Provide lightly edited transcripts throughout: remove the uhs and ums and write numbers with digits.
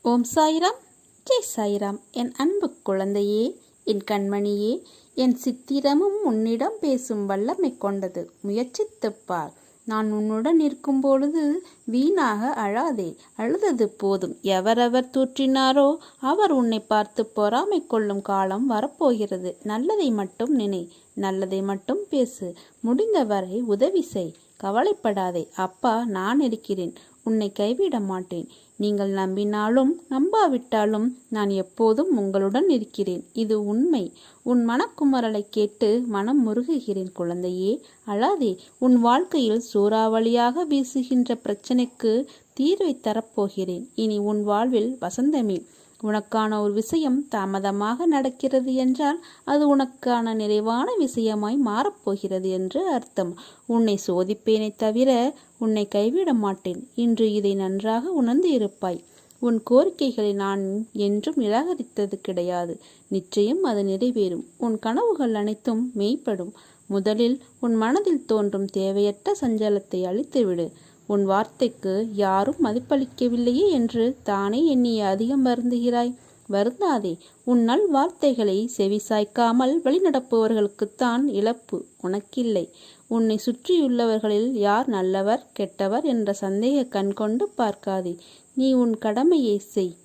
ஓம் சாய்ராம், ஜெய் சாய்ராம். என் அன்பு குழந்தையே, என் கண்மணியே, என் சித்திரமும் உன்னிடம் பேசும் வல்லமை கொண்டது. முயற்சித்துப் பார். நான் உன்னுடன் இருக்கும் பொழுது வீணாக அழாதே. அழுதது போதும். எவரவர் தூற்றினாரோ அவர் உன்னை பார்த்து பொறாமை கொள்ளும் காலம் வரப்போகிறது. நல்லதை மட்டும் நினை, நல்லதை மட்டும் பேசு. முடிந்தவரை உதவி செய். கவலைப்படாதே. அப்பா நான் இருக்கிறேன். உன்னை கைவிட மாட்டேன். நீங்கள் நம்பினாலும் நம்பாவிட்டாலும் நான் எப்போதும் உங்களுடன் இருக்கிறேன். இது உண்மை. உன் மனக்குமரலை கேட்டு மனம் முருகுகிறேன். குழந்தையே, அழாதே. உன் வாழ்க்கையில் சூறாவளியாக வீசுகின்ற பிரச்சனைக்கு தீர்வை தரப்போகிறேன். இனி உன் வாழ்வில் வசந்தமே. உனக்கான ஒரு விஷயம் தாமதமாக நடக்கிறது என்றால் அது உனக்கான நிறைவான விஷயமாய் மாறப்போகிறது என்று அர்த்தம். உன்னை சோதிப்பேனே தவிர உன்னை கைவிட மாட்டேன். இன்று இதை நன்றாக உணர்ந்து இருப்பாய். உன் கோரிக்கைகளை நான் என்றும் நிராகரித்தது கிடையாது. நிச்சயம் அது நிறைவேறும். உன் கனவுகள் அனைத்தும் மெய்ப்படும். முதலில் உன் மனதில் தோன்றும் தேவையற்ற சஞ்சலத்தை அழித்துவிடு. உன் வார்த்தைக்கு யாரும் மதிப்பளிக்கவில்லையே என்று தானே எண்ணி அதிகம் வருந்துகிறாய். வருந்தாதே. உன் நல் வார்த்தைகளை செவிசாய்க்காமல் வழிநடப்பவர்களுக்குத்தான் இழப்பு, உனக்கில்லை. உன்னை சுற்றியுள்ளவர்களில் யார் நல்லவர் கெட்டவர் என்ற சந்தேக கண் கொண்டு பார்க்காதே. நீ உன் கடமையை செய்.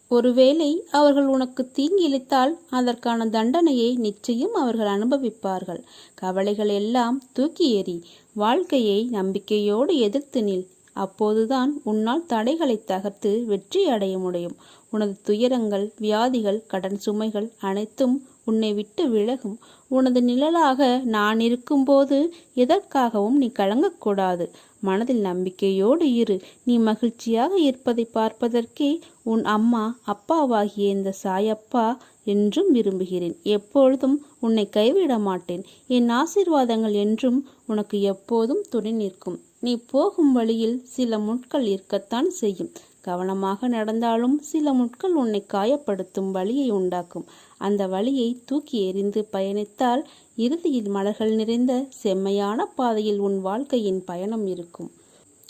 ஒருவேளை அவர்கள் உனக்கு தீங்கிழித்தால் அதற்கான தண்டனையை நிச்சயம் அவர்கள் அனுபவிப்பார்கள். கவலைகள் எல்லாம் தூக்கி எறி. வாழ்க்கையை நம்பிக்கையோடு எதிர்த்து நில். அப்போதுதான் உன்னால் தடைகளை தகர்த்து வெற்றி அடைய முடியும். உனது துயரங்கள், வியாதிகள், கடன் சுமைகள் அனைத்தும் உன்னை விட்டு விலகும். உனது நிழலாக நான் இருக்கும்போது எதற்காகவும் நீ கலங்கக்கூடாது. மனதில் நம்பிக்கையோடு இரு. நீ மகிழ்ச்சியாக இருப்பதை பார்ப்பதற்கே உன் அம்மா அப்பாவாகிய இந்த சாயப்பா என்றும் விரும்புகிறேன். எப்பொழுதும் உன்னை கைவிட மாட்டேன். என் ஆசீர்வாதங்கள் என்றும் உனக்கு எப்போதும் துணை நிற்கும். நீ போகும் வழியில் சில முட்கள் இருக்கத்தான் செய்யும். கவனமாக நடந்தாலும் சில முட்கள் உன்னை காயப்படுத்தும் வலியை உண்டாக்கும். அந்த வலியை தூக்கி எறிந்து பயணித்தால் இறுதியில் மலர்கள் நிறைந்த செம்மையான பாதையில் உன் வாழ்க்கையின் பயணம் இருக்கும்.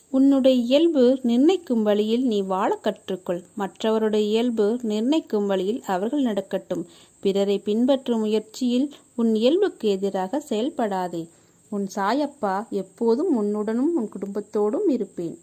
உன்னுடைய இயல்பு நிர்ணயிக்கும் வழியில் நீ வாழ கற்றுக்கொள். மற்றவருடைய இயல்பு நிர்ணயிக்கும் வழியில் அவர்கள் நடக்கட்டும். பிறரை பின்பற்றும் முயற்சியில் உன் இயல்புக்கு எதிராக செயல்படாதே. உன் சாயப்பா எப்போதும் உன்னுடனும் உன் குடும்பத்தோடும் இருப்பேன்.